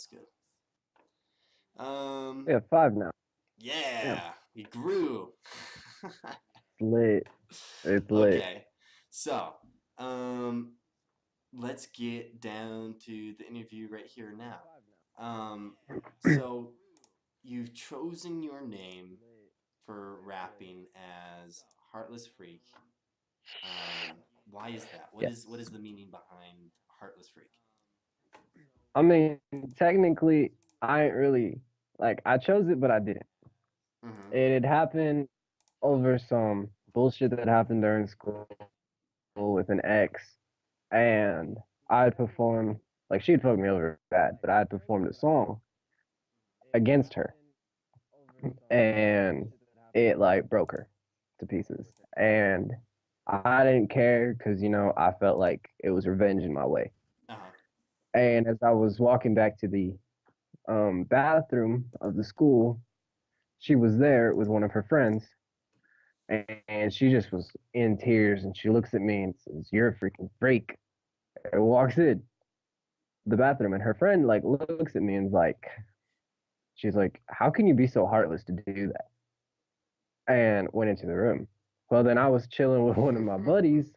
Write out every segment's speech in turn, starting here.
That's good. We have five now. Damn, Yeah, we grew. it's lit. It's lit. Okay, so um, let's get down to the interview right here now. Um, so you've chosen your name for rapping as Heartless Freak. Why is that? What is Yes. the meaning behind Heartless Freak? I mean, technically, I ain't really like I chose it, but I didn't. Mm-hmm. It had happened over some bullshit that happened during school with an ex, and I had performed like she'd fucked me over bad, but I had performed a song against her, and it like broke her to pieces, and I didn't care because I felt like it was revenge in my way. Uh-huh. And as I was walking back to the bathroom of the school, she was there with one of her friends, and she just was in tears. And she looks at me and says, "You're a freaking freak." And walks in the bathroom, and her friend like looks at me and's like, she's like, "How can you be so heartless to do that?" And went into the room. Well, then I was chilling with one of my buddies,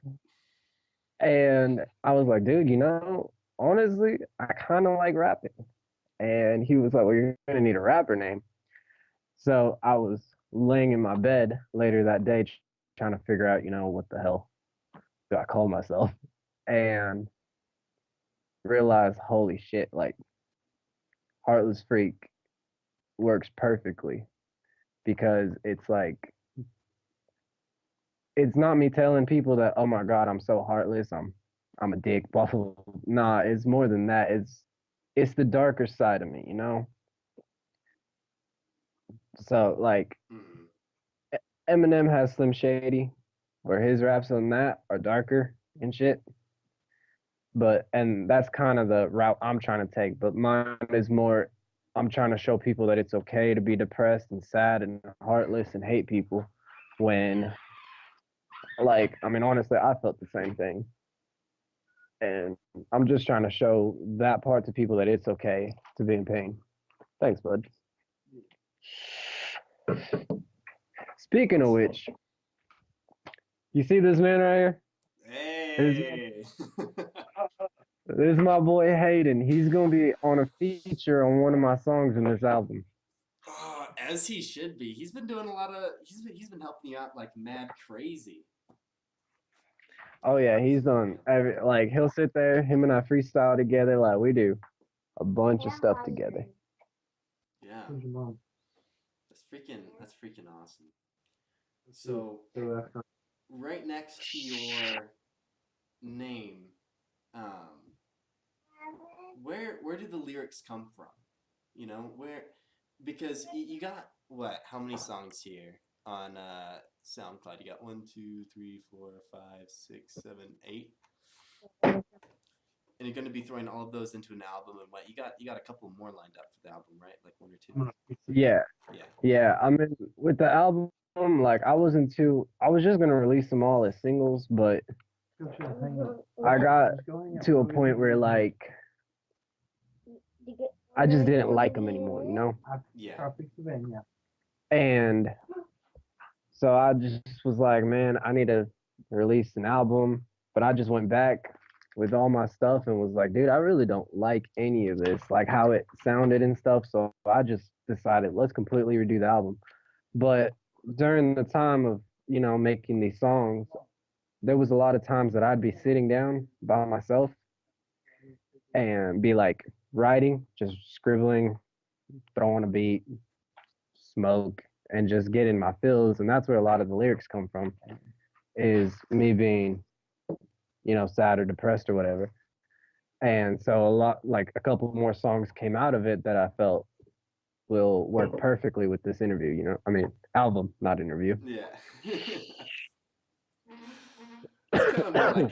and I was like, "Dude, honestly, I kind of like rapping." And he was like, "Well, you're gonna need a rapper name." So I was laying in my bed later that day trying to figure out, what the hell do I call myself? And realized, holy shit, like Heartless Freak works perfectly because it's like, it's not me telling people that, oh my God, I'm so heartless. I'm a dick, blah, blah, blah. Nah, it's more than that. It's the darker side of me. So like Mm-hmm. Eminem has Slim Shady, where his raps on that are darker and shit. And that's kind of the route I'm trying to take. But mine is more, I'm trying to show people that it's okay to be depressed and sad and heartless and hate people when, like, I mean, honestly, I felt the same thing. And I'm just trying to show that part to people that it's okay to be in pain. Thanks, bud. Speaking of Awesome. which, you see this man right here? This, Hey. this is my boy Haden. He's gonna be on a feature on one of my songs in this album. Oh, as he should be. He's been doing a lot of. He's been helping you out like mad crazy. Oh yeah, he's done like he'll sit there, him and I freestyle together like we do a bunch of stuff together. Yeah, that's freaking awesome. So right next to your name, um, where do the lyrics come from? Where because you got what? How many songs here on SoundCloud? You got one, two, three, four, five, six, seven, eight, and you're going to be throwing all of those into an album. And what you got a couple more lined up for the album, right? Like one or two. Yeah, Yeah. yeah. I mean, with the album, like I was just gonna release them all as singles, but I got to a point where like I just didn't like them anymore. Yeah. And so I just was like, man, I need to release an album. But I just went back with all my stuff and was like, dude, I really don't like any of this, like how it sounded and stuff. So I just decided let's completely redo the album. But during the time of, making these songs, there was a lot of times that I'd be sitting down by myself and be like writing, just scribbling, throwing a beat, smoke, and just getting my fills. And that's where a lot of the lyrics come from, is me being, sad or depressed or whatever. And so like a couple more songs came out of it that I felt will work perfectly with this interview. I mean, album, not interview. Yeah. It's kind of more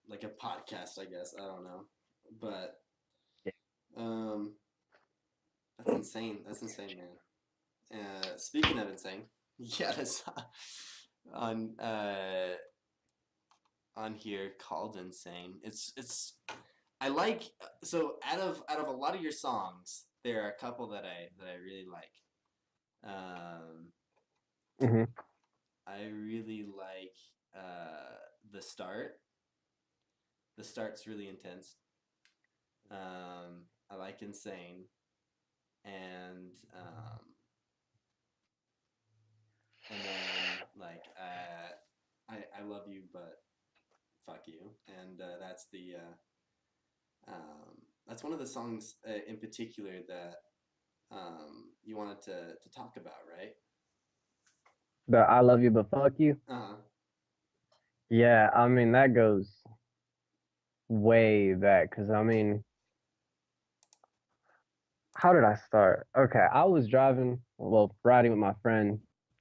like a podcast, I guess. I don't know, but um, that's insane. That's insane, man. Speaking of insane, yeah, that's on on here called insane. It's I like so out of a lot of your songs, there are a couple that I really like. Um, Hmm. I really like the start. The start's really intense. I like insane, and and then like I love you, but fuck you, and that's one of the songs in particular that you wanted to talk about, right? The I love you but fuck you. Uh huh. Yeah, I mean that goes way back because I mean, how did I start? Okay, I was driving, well, riding with my friend,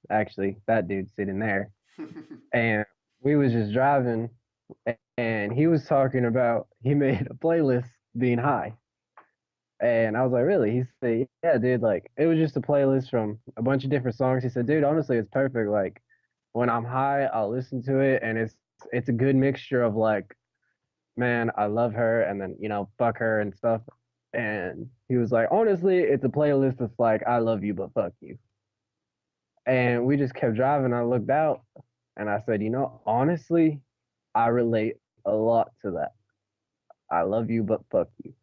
actually, that dude sitting there, and we was just driving, and he was talking about he made a playlist being high, and I was like, really? He said, yeah, dude, like it was just a playlist from a bunch of different songs. He said, dude, honestly, it's perfect. Like when I'm high, I'll listen to it, and it's a good mixture of like, man, I love her, and then fuck her and stuff. And he was like, honestly, it's a playlist that's like, I love you, but fuck you. And we just kept driving. I looked out and I said, honestly, I relate a lot to that. I love you, but fuck you.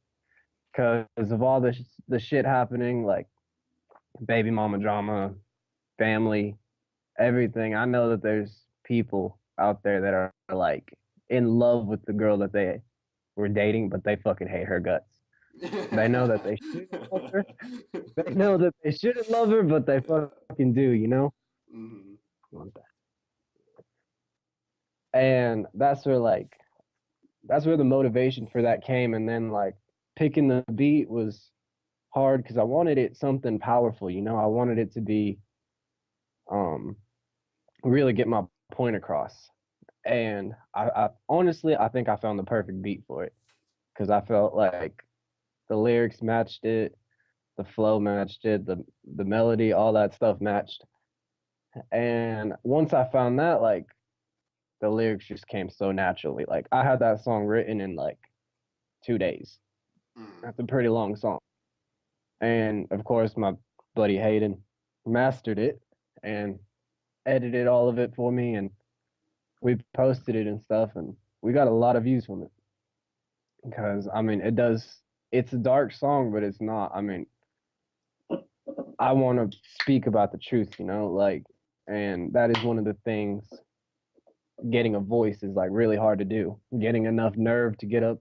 Because of all the shit happening, like baby mama drama, family, everything. I know that there's people out there that are like in love with the girl that they were dating, but they fucking hate her guts. They know that they shouldn't love her. They know that they shouldn't love her, but they fucking do, you know? Hmm. And that's where the motivation for that came. And then like picking the beat was hard because I wanted it something powerful, you know? I wanted it to be um really get my point across. And I honestly I think I found the perfect beat for it because I felt like the lyrics matched it, the flow matched it, the melody, all that stuff matched. And once I found that, like the lyrics just came so naturally. Like I had that song written in like 2 days. Mm. That's a pretty long song. And of course, my buddy Haden mastered it and edited all of it for me, and we posted it and stuff, and we got a lot of views from it. Because I mean, it does. It's a dark song, but it's not. I mean, I want to speak about the truth, like, and that is one of the things. Getting a voice is like really hard to do. Getting enough nerve to get up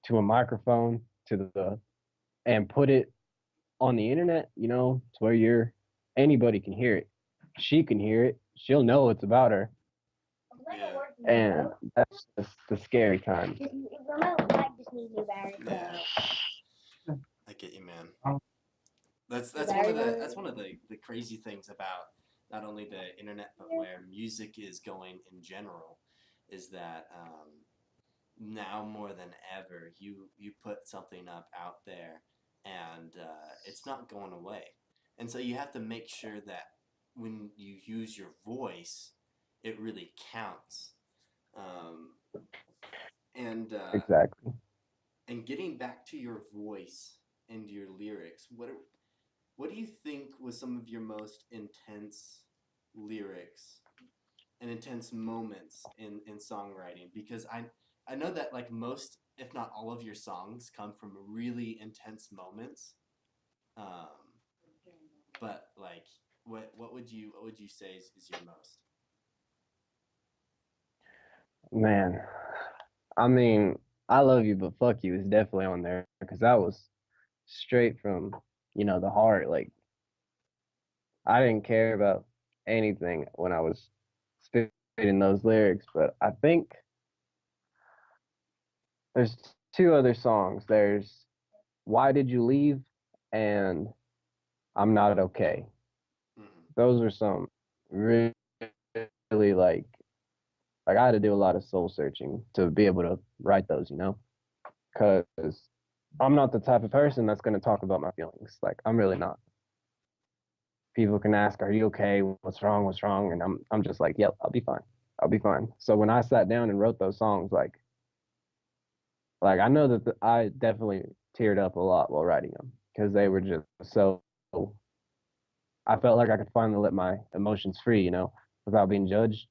to a microphone to the and put it on the internet, to where anybody can hear it. She can hear it. She'll know it's about her. Yeah. And that's the scary time. Yeah. I get you, man. That's one of the crazy things about not only the internet but where music is going in general is that now more than ever you put something up out there and it's not going away, and so you have to make sure that when you use your voice it really counts, um, and Exactly. and getting back to your voice and your lyrics, what do you think was some of your most intense lyrics and intense moments in songwriting? Because I know that like most, if not all of your songs come from really intense moments. Um, but like what would you say is your most? Man, I mean, I love you, but fuck you is definitely on there because that was straight from, the heart. Like, I didn't care about anything when I was spitting those lyrics, but I think there's two other songs. There's Why Did You Leave and I'm Not Okay. Mm-hmm. Those are some really, really like I had to do a lot of soul searching to be able to write those, because I'm not the type of person that's going to talk about my feelings. Like I'm really not. People can ask, "Are you okay? What's wrong? What's wrong?" And I'm just like, "Yep, I'll be fine. I'll be fine." So when I sat down and wrote those songs, like Like I know that I definitely teared up a lot while writing them because they were just so. I felt like I could finally let my emotions free, without being judged,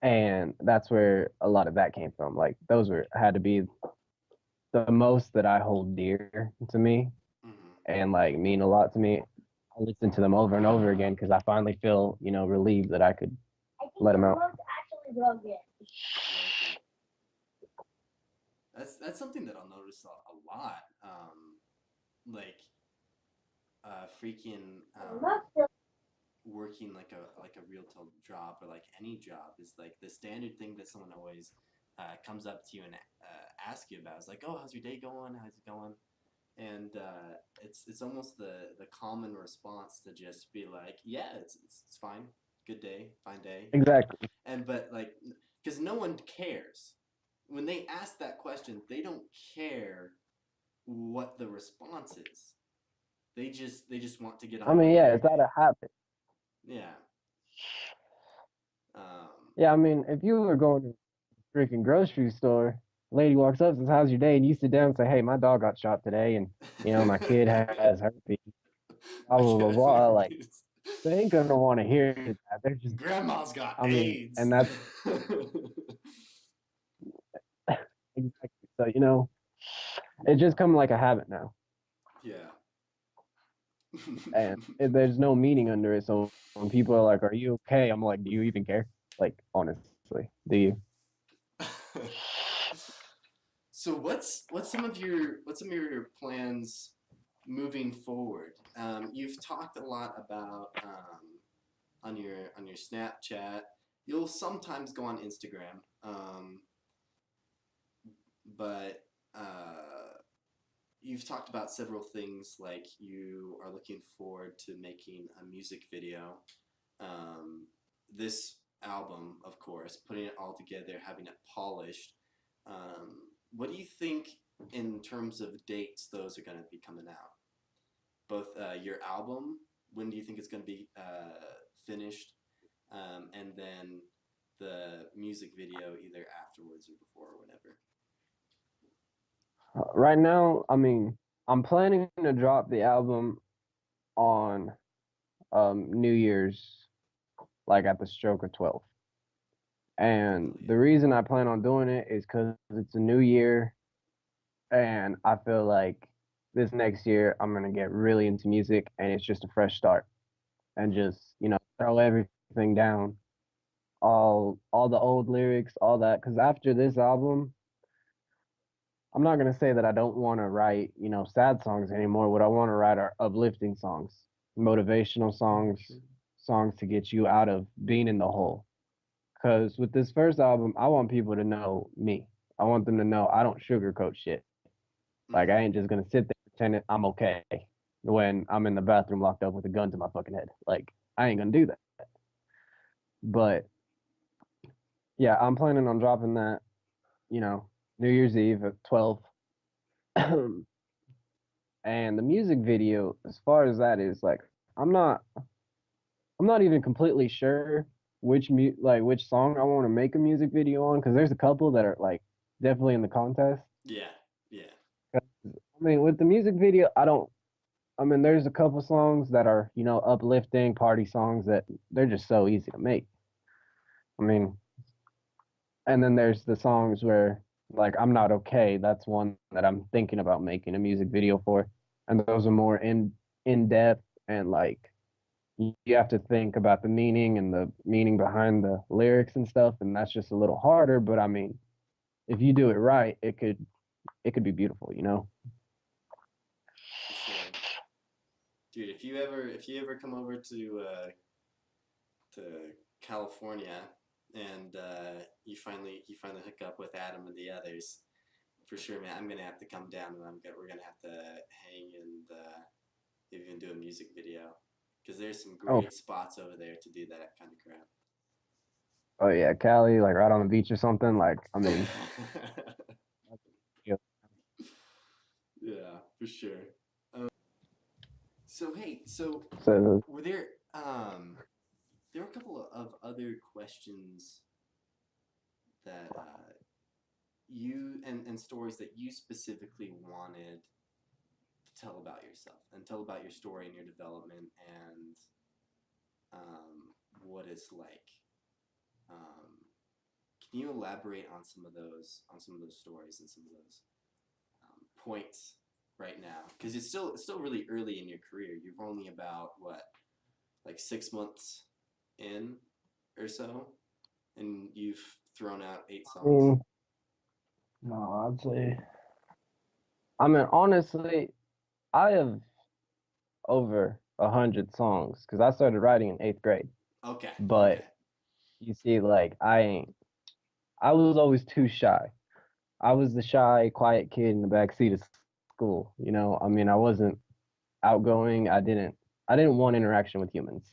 and that's where a lot of that came from. Like those were had to be the most that I hold dear to me Mm-hmm. and like mean a lot to me. I listen to them over and over again because I finally feel, relieved that I could let them out. Exactly. That's something that I'll notice a lot. Like freaking working like a retail job or like any job is like the standard thing that someone always comes up to you and asks you about. Is like, oh, how's your day going? How's it going? And it's almost the common response to just be like, yeah, it's fine, good day, fine day, Exactly. and but like, because no one cares when they ask that question, they don't care what the response is. They just want to get I on mean, with yeah, their it's out day. of habit. Yeah. Um, Yeah, I mean, if you were going to a freaking grocery store, lady walks up, says, "How's your day?" and you sit down and say, "Hey, my dog got shot today, and my kid has herpes." Blah my blah blah God, blah. Like they ain't gonna want to hear that. They're just, grandma's got I mean, AIDS. and that's exactly. So it just come like a habit now, Yeah. and there's no meaning under it. So when people are like, "Are you okay?" I'm like, "Do you even care?" Like honestly, do you? So what's some of your plans moving forward? You've talked a lot about on your Snapchat. You'll sometimes go on Instagram, but you've talked about several things like you are looking forward to making a music video. Um, this album, of course, putting it all together, having it polished. What do you think in terms of dates those are going to be coming out? Both your album, when do you think it's going to be finished? And then the music video either afterwards or before or whatever. Right now, I mean, I'm planning to drop the album on New Year's, like at the stroke of 12. And Hell the yeah. reason I plan on doing it is because it's a new year, and I feel like this next year I'm gonna get really into music, and it's just a fresh start, and Mm-hmm. just throw everything down, all the old lyrics, all that. Because after this album, I'm not gonna say that I don't want to write sad songs anymore. What I want to write are uplifting songs, motivational songs, songs to get you out of being in the hole. Because with this first album, I want people to know me. I want them to know I don't sugarcoat shit. Like I ain't Mm-hmm. just gonna sit there pretending I'm okay when I'm in the bathroom locked up with a gun to my fucking head. Like I ain't gonna do that. But yeah, I'm planning on dropping that, you know, New Year's Eve at 12. And the music video, as far as that is, like, I'm not even completely sure which song I want to make a music video on because there's a couple that are like definitely in the contest. Yeah. Yeah. I mean, with the music video, I don't. I mean, there's a couple songs that are uplifting party songs that they're just so easy to make. I mean, and then there's the songs where like I'm not okay. That's one that I'm thinking about making a music video for, and those are more in depth and like you have to think about the meaning and the meaning behind the lyrics and stuff, and that's just a little harder. But I mean, if you do it right, it could be beautiful, you know. For sure. Dude, if you ever come over to California and you finally hook up with Adam and the others, for sure, man, I'm gonna have to come down and we're gonna have to hang and even do a music video because there's some Oh, great spots over there to do that kind of oh yeah, Cali, like right on the beach or something. Like, I mean, crap. yeah. Yeah, for sure. So hey, so So were there were a couple of other questions that you and stories that you specifically wanted to tell about yourself and tell about your story and your development and what it's like. Um, can you elaborate on some of those stories and some of those points right now? Because it's still really early in your career. You've only about what, like 6 months in or so, and you've thrown out 8 songs. Mm, no, I'd say. I mean, honestly, I have over 100 songs because I started writing in 8th grade. Okay, But okay. you see, like I ain't. I was always too shy. I was the shy, quiet kid in the back seat of school. I mean, I wasn't outgoing. I didn't want interaction with humans.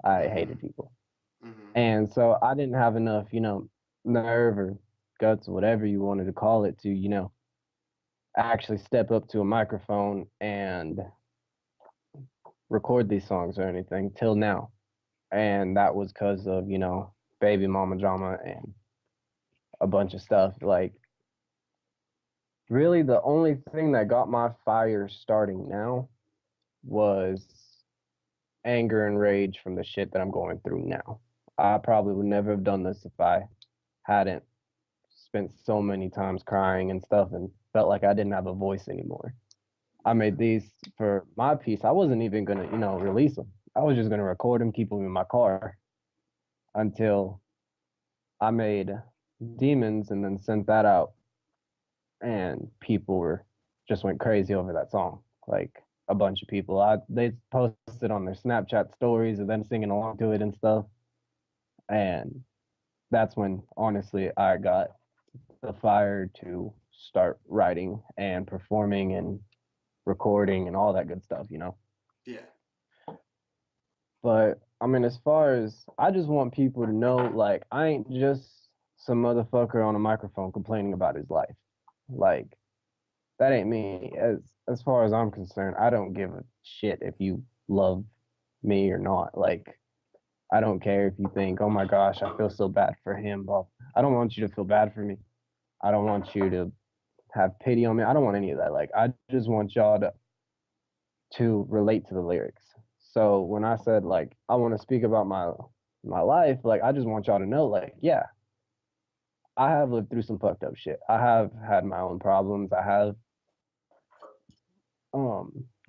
I Mm-hmm. hated people. Mm-hmm. And so I didn't have enough, nerve or guts, whatever you wanted to call it, to, actually step up to a microphone and record these songs or anything till now. And that was because of, baby mama drama and a bunch of stuff. Like, really, the only thing that got my fire starting now was anger and rage from the shit that I'm going through now. I probably would never have done this if I hadn't spent so many times crying and stuff and felt like I didn't have a voice anymore. I Yeah. made these for my piece. I wasn't even gonna, release them. I was just gonna record them, keep them in my car until I made Demons and then sent that out, and people were just went crazy over that song. Like a bunch of people. They posted on their Snapchat stories of them singing along to it and stuff. And that's when honestly I got the fire to start writing and performing and recording and all that good stuff. Yeah. But I mean, as far as I just want people to know, like, I ain't just some motherfucker on a microphone complaining about his life. Like, that ain't me. As far as I'm concerned, I don't give a shit if you love me or not. Like, I don't care if you think, oh my gosh, I feel so bad for him. Well, I don't want you to feel bad for me. I don't want you to have pity on me. I don't want any of that. Like, I just want y'all to relate to the lyrics. So when I said like I want to speak about my life, like I just want y'all to know, like, yeah, I have lived through some fucked up shit. I have had my own problems. I have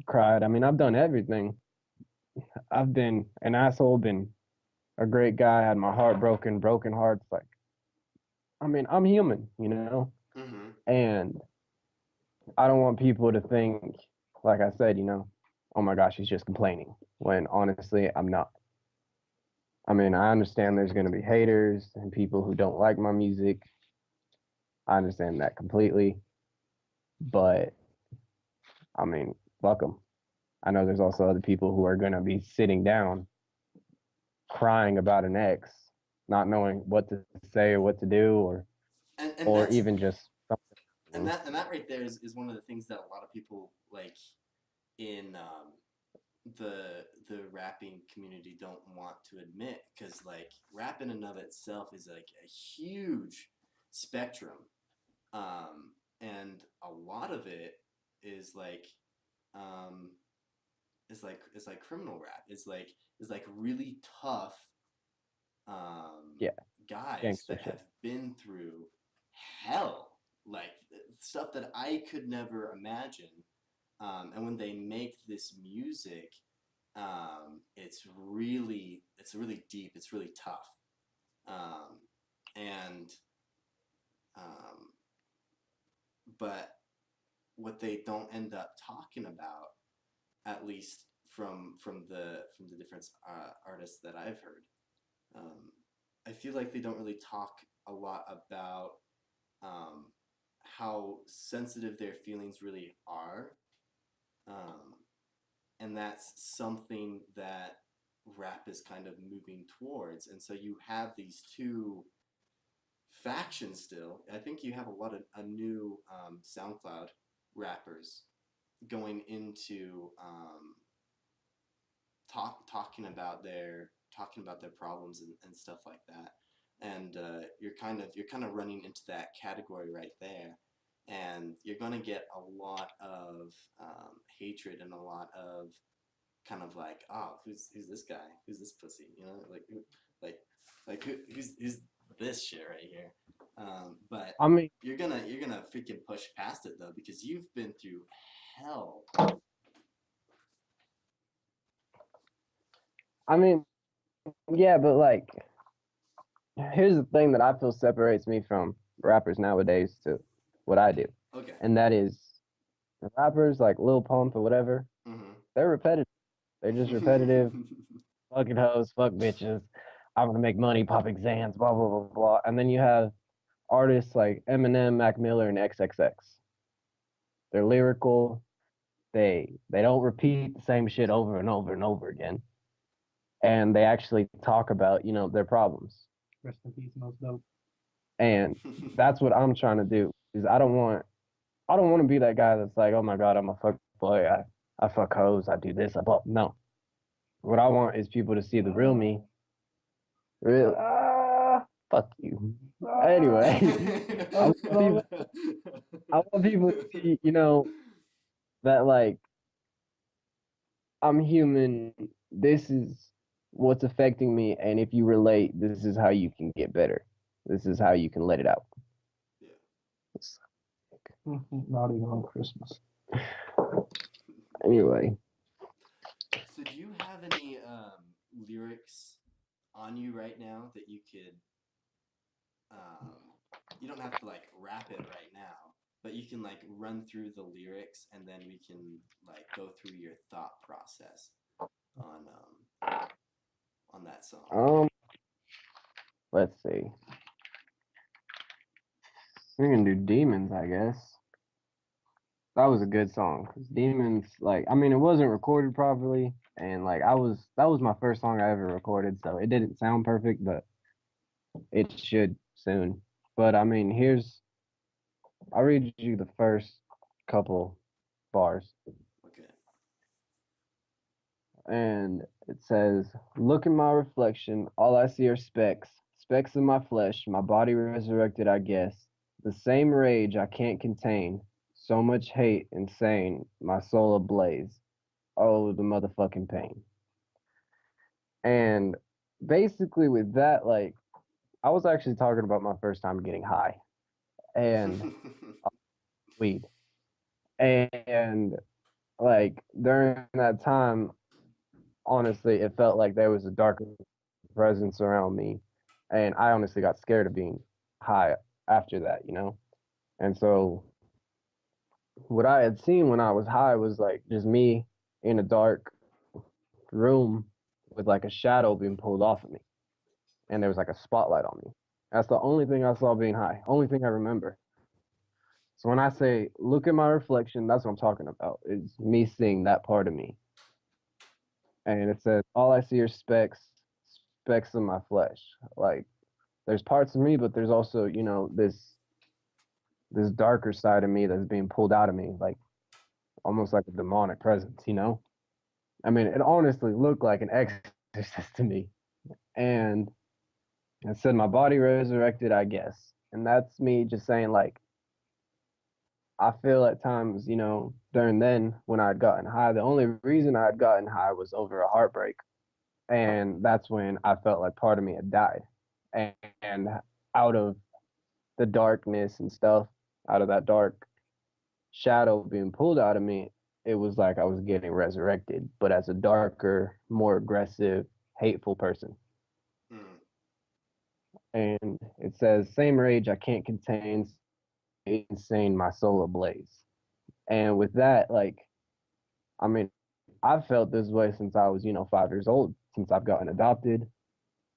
cried. I mean, I've done everything. I've been an asshole, been a great guy, had my heart broken, broken hearts. Like, I mean, I'm human. Mm-hmm. And I don't want people to think, like I said, oh my gosh, he's just complaining. When honestly, I'm not. I mean, I understand there's going to be haters and people who don't like my music. I understand that completely. But I mean, fuck them. I know there's also other people who are going to be sitting down crying about an ex, not knowing what to say or what to do, And or that's even just something. and that right there is one of the things that a lot of people like in the rapping community don't want to admit, because like rap in and of itself is like a huge spectrum, and a lot of it is like um, is like criminal rap, is like really tough um, Yeah, guys gangster that shit. have been through hell, like stuff that I could never imagine. And when they make this music, it's really deep. It's really tough. Um, and um, but what they don't end up talking about, at least from the different artists that I've heard, um, I feel like they don't really talk a lot about um, how sensitive their feelings really are, um, and that's something that rap is kind of moving towards. And so you have these two factions still. I think you have a lot of a new SoundCloud rappers going into talking about their problems and stuff like that. and you're kind of running into that category right there, and you're gonna get a lot of hatred and a lot of kind of like, oh, who's this guy? Who's this pussy? Like who's this shit right here? But I mean, you're gonna freaking push past it though because you've been through hell. I mean, yeah, but like, here's the thing that I feel separates me from rappers nowadays to what I do, Okay. and that is rappers like Lil Pump or whatever. They're repetitive. They're just repetitive. Fucking hoes, fuck bitches. I'm gonna make money, popping Xans, blah blah blah blah. And then you have artists like Eminem, Mac Miller, and XXX. They're lyrical. They don't repeat the same shit over and over and over again, and they actually talk about their problems. Rest in peace, most dope. And that's what I'm trying to do. Is I don't want to be that guy that's like, oh my god, I'm a fuck boy. I fuck hoes. I do this. I blah. No. What I want is people to see the real me. Real. Fuck you. Anyway, I want people. I want people to see, that like I'm human. This is what's affecting me, and if you relate, this is how you can get better. This is how you can let it out. Yeah. Not even on Christmas. Anyway, So do you have any lyrics on you right now that you could um, you don't have to like rap it right now, but you can like run through the lyrics and then we can like go through your thought process on on that song. let's see. We're gonna do demons, I guess. That was a good song. 'Cause demons, like, I mean, it wasn't recorded properly, and like, that was my first song I ever recorded, so it didn't sound perfect, but it should soon. But I mean, I'll read you the first couple bars. Okay. And it says, look in my reflection, all I see are specks, specks of my flesh, my body resurrected, I guess. The same rage I can't contain, so much hate, insane, my soul ablaze. Oh, the motherfucking pain. And basically, with that, like, I was actually talking about my first time getting high and weed. And like, during that time, honestly, it felt like there was a darker presence around me. And I honestly got scared of being high after that. And so what I had seen when I was high was like just me in a dark room with like a shadow being pulled off of me. And there was like a spotlight on me. That's the only thing I saw being high, only thing I remember. So when I say look at my reflection, that's what I'm talking about. Is me seeing that part of me. And it says all I see are specks, specks of my flesh. Like there's parts of me, but there's also, this darker side of me that's being pulled out of me, like almost like a demonic presence. I mean, it honestly looked like an exorcist to me. And it said my body resurrected, I guess. And that's me just saying like I feel at times, during then when I'd gotten high, the only reason I'd gotten high was over a heartbreak. And that's when I felt like part of me had died. And out of the darkness and stuff, out of that dark shadow being pulled out of me, it was like I was getting resurrected, but as a darker, more aggressive, hateful person. Mm. And it says, same rage I can't contain, insane, my soul ablaze. And with that, like, I mean, I've felt this way since I was, 5 years old, since I've gotten adopted.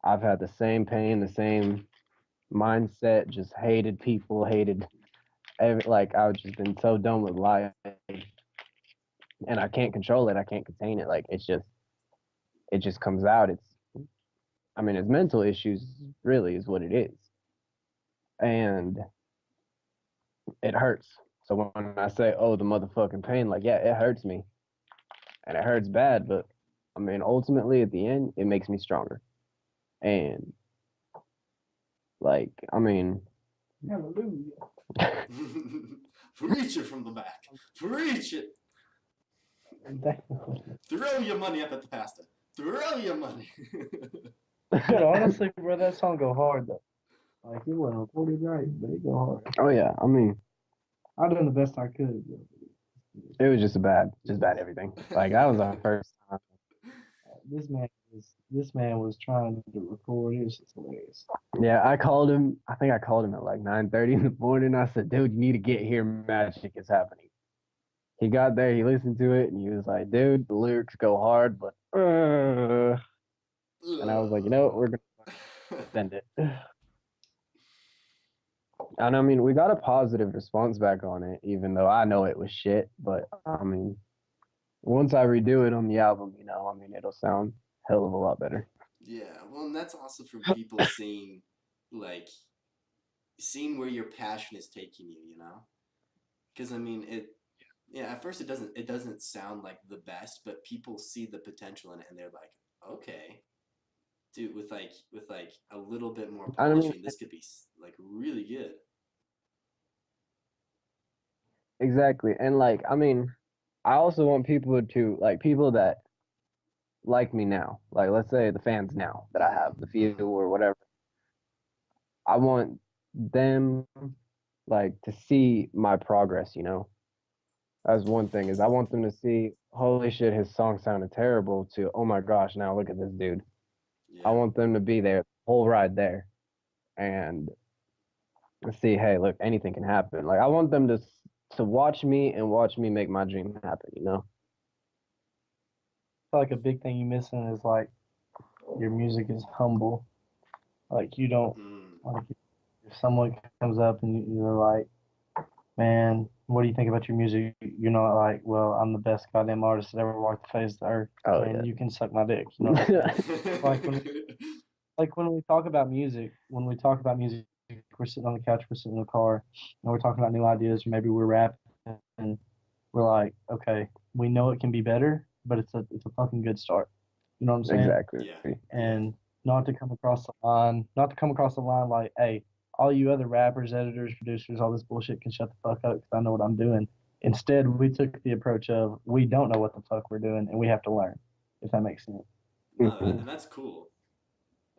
I've had the same pain, the same mindset, just hated people, hated like I've just been so done with life, and I can't control it. I can't contain it. Like it just comes out. I mean, it's mental issues really is what it is, and it hurts. So when I say, oh, the motherfucking pain, like, yeah, it hurts me, and it hurts bad, but I mean, ultimately at the end, it makes me stronger, and Like, I mean, Hallelujah. Preach it from the back. Preach it. Throw your money up at the pastor. Throw your money. But honestly, bro, that song go hard though. Like it wasn't recorded right, but it go hard. oh yeah, I mean, I done the best I could. Bro. it was just bad everything. Like that was our first time. This man was trying to record. It was just hilarious. Yeah, I called him. I think I called him at like 9:30 in the morning. I said, "Dude, you need to get here. Magic is happening." He got there. He listened to it, and he was like, "Dude, the lyrics go hard, but." And I was like, "You know what? We're gonna send it." And I mean, we got a positive response back on it, even though I know it was shit. But I mean, once I redo it on the album, I mean, it'll sound hell of a lot better. Yeah, well, and that's also from people like, seeing where your passion is taking you, you know? Because I mean, yeah, at first it doesn't sound like the best, but people see the potential in it, and they're like, okay, dude, with like a little bit more I mean, polishing, this could be like really good. exactly. And like, I mean, I also want people to like people that like me now. Like, let's say the fans now that I have, the few Mm-hmm. or whatever. I want them like to see my progress. That's one thing is I want them to see, holy shit, his song sounded terrible to, oh my gosh, now look at this dude. I Yeah. want them to be there, the whole ride there, and see, hey, look, anything can happen. Like I want them to watch me and watch me make my dream happen. I feel like a big thing you missing is like your music is humble. Like you don't Mm. like if someone comes up and you're like, man, what do you think about your music? You're not like, well, I'm the best goddamn artist that ever walked the face of the earth, Oh and you can suck my dick. You know what I'm saying? Like when we talk about music, we're sitting on the couch, we're sitting in the car, and we're talking about new ideas, or maybe we're rapping, and we're like, okay, we know it can be better, but it's a fucking good start. You know what I'm saying? exactly. Yeah. Yeah. And not to come across the line like, hey, all you other rappers, editors, producers, all this bullshit can shut the fuck up because I know what I'm doing. Instead, we took the approach of we don't know what the fuck we're doing and we have to learn, if that makes sense. No, Mhm. and that's cool.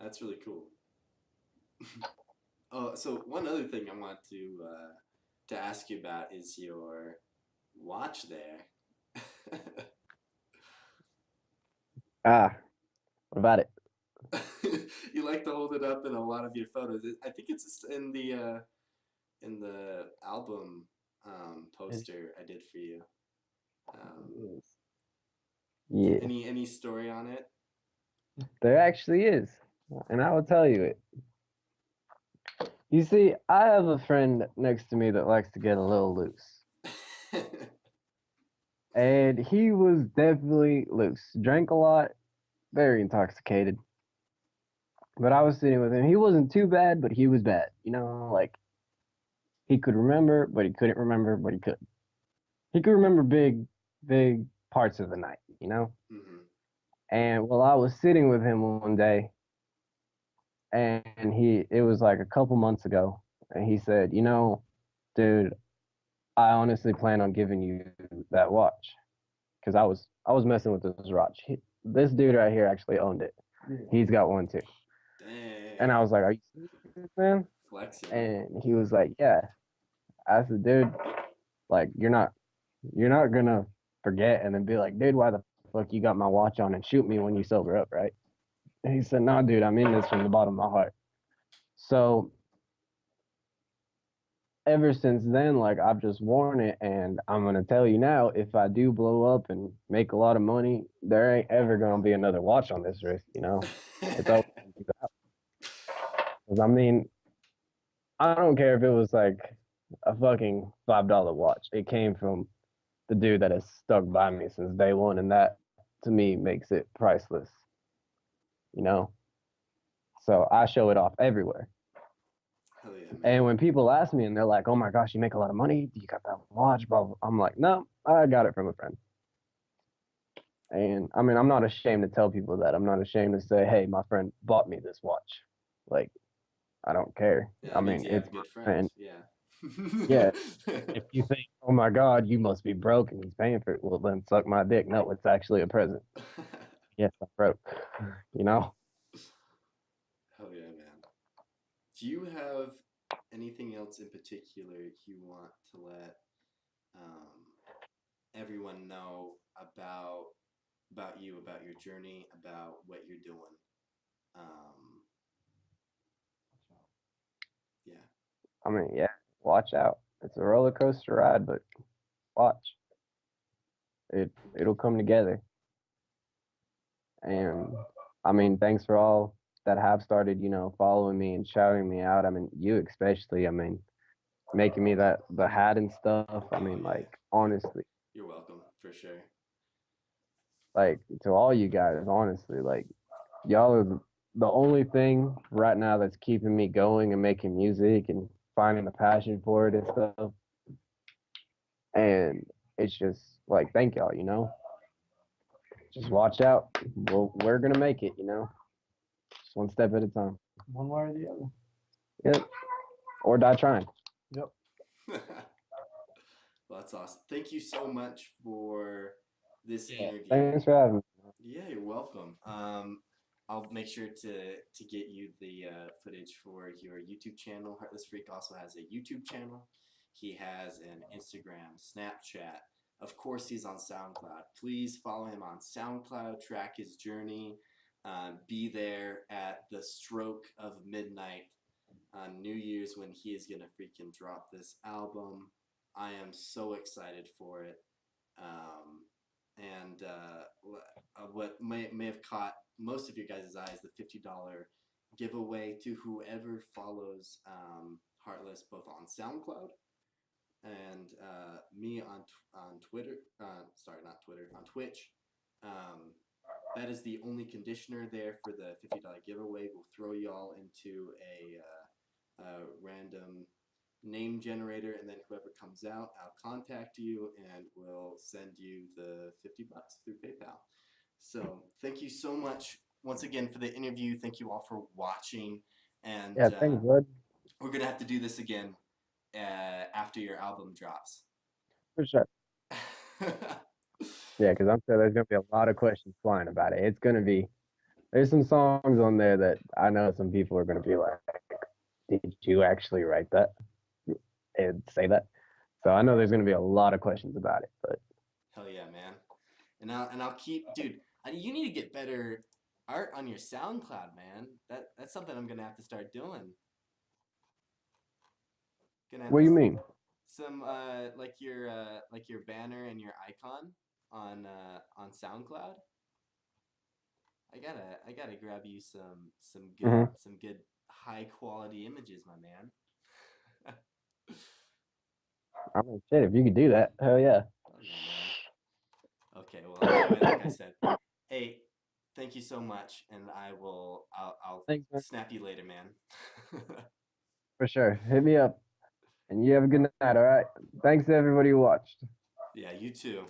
That's really cool. Oh, so one other thing I want to ask you about is your watch there. Ah, what about it? You like to hold it up in a lot of your photos. I think it's in the album It poster I did for you. Um, is. Yeah, any story on it? there actually is, and I will tell you it. You see, I have a friend next to me that likes to get a little loose. And he was definitely loose. Drank a lot, very intoxicated. But I was sitting with him. He wasn't too bad, but he was bad. Like he could remember, but he couldn't remember, but he could. He could remember big, big parts of the night. Hmm. And while I was sitting with him one day, and it was like a couple months ago, and he said, dude, I honestly plan on giving you that watch because I was messing with this watch. This dude right here actually owned it. Yeah. He's got one too. And I Dang, was like, "Are you serious, man?" flexing. And he was like, "Yeah." I said, "Dude, like you're not gonna forget and then be like, dude, why the fuck you got my watch on and shoot me when you sober up, right?" And he said, "No, dude, I mean this from the bottom of my heart." So ever since then, like I've just worn it, and I'm gonna tell you now, if I do blow up and make a lot of money, there ain't ever gonna be another watch on this wrist. It's always gonna be that. 'Cause I mean, I don't care if it was like a fucking $5 watch. It came from the dude that has stuck by me since day one, and that to me makes it priceless. You know, so I show it off everywhere. Hell yeah, And man. when people ask me and they're like, "Oh my gosh, you make a lot of money? You got that watch?" Blah, blah. I'm like, "No, I got it from a friend." And I mean, I'm not ashamed to tell people that. I'm not ashamed to say, "Hey, my friend bought me this watch." Like, I don't care. Yeah, I that means mean, you it's have my good friend. friends. Yeah. Yeah. If you think, oh my God, you must be broke and he's paying for it, well then suck my dick. No, it's actually a present. Yes, I'm broke. You know? Hell yeah, man. Do you have anything else in particular you want to let um, everyone know about you, about your journey, about what you're doing? Um, yeah. I mean, yeah, watch out. It's a roller coaster ride, but watch. It'll come together. And I mean, thanks for all that have started, following me and shouting me out. I mean, you especially. I mean, making me that the hat and stuff. I Oh mean, yeah. like honestly, You're welcome for sure. like to all you guys, honestly, like y'all are the only thing right now that's keeping me going and making music and finding the passion for it and stuff. And it's just like, thank y'all. Just watch out. We're gonna make it. Just one step at a time. One way or the other. Yep. Or die trying. Yep. Well, that's awesome. Thank you so much for this interview. Thanks for having me. Yeah, you're welcome. I'll make sure to get you the footage for your YouTube channel. Heartless Freak also has a YouTube channel. He has an Instagram, Snapchat. Of course, he's on SoundCloud. Please follow him on SoundCloud. Track his journey. Be there at the stroke of midnight on New Year's when he is gonna freaking drop this album. I am so excited for it. Um, and what may have caught most of your guys' eyes, the $50 giveaway to whoever follows Heartless both on SoundCloud and me on Twitter. Sorry, not Twitter, on Twitch. Um, that is the only conditioner there for the $50 giveaway. We'll throw y'all into a random name generator, and then whoever comes out, I'll contact you and we'll send you the $50 through PayPal. So thank you so much once again for the interview. Thank you all for watching, and Yeah, thanks, bud. we're gonna have to do this again after your album drops. For sure. Yeah, because I'm sure there's gonna be a lot of questions flying about it. It's gonna be there's some songs on there that I know some people are gonna be like, "Did you actually write that and say that?" So I know there's gonna be a lot of questions about it. But Hell yeah, man! And I'll keep, dude. You need to get better art on your SoundCloud, man. That's something I'm gonna have to start doing. Gonna have what to do you mean? some like your banner and your icon on SoundCloud. I gotta grab you Hmm. some good high quality images, my man. I mean, shit, if you could do that, hell yeah. Oh yeah, man. Okay, well anyway, like I said, hey, thank you so much, and I'll Thanks, man. snap you later, man. For sure. Hit me up, and you have a good night. All right. Thanks to everybody who watched. Yeah, you too.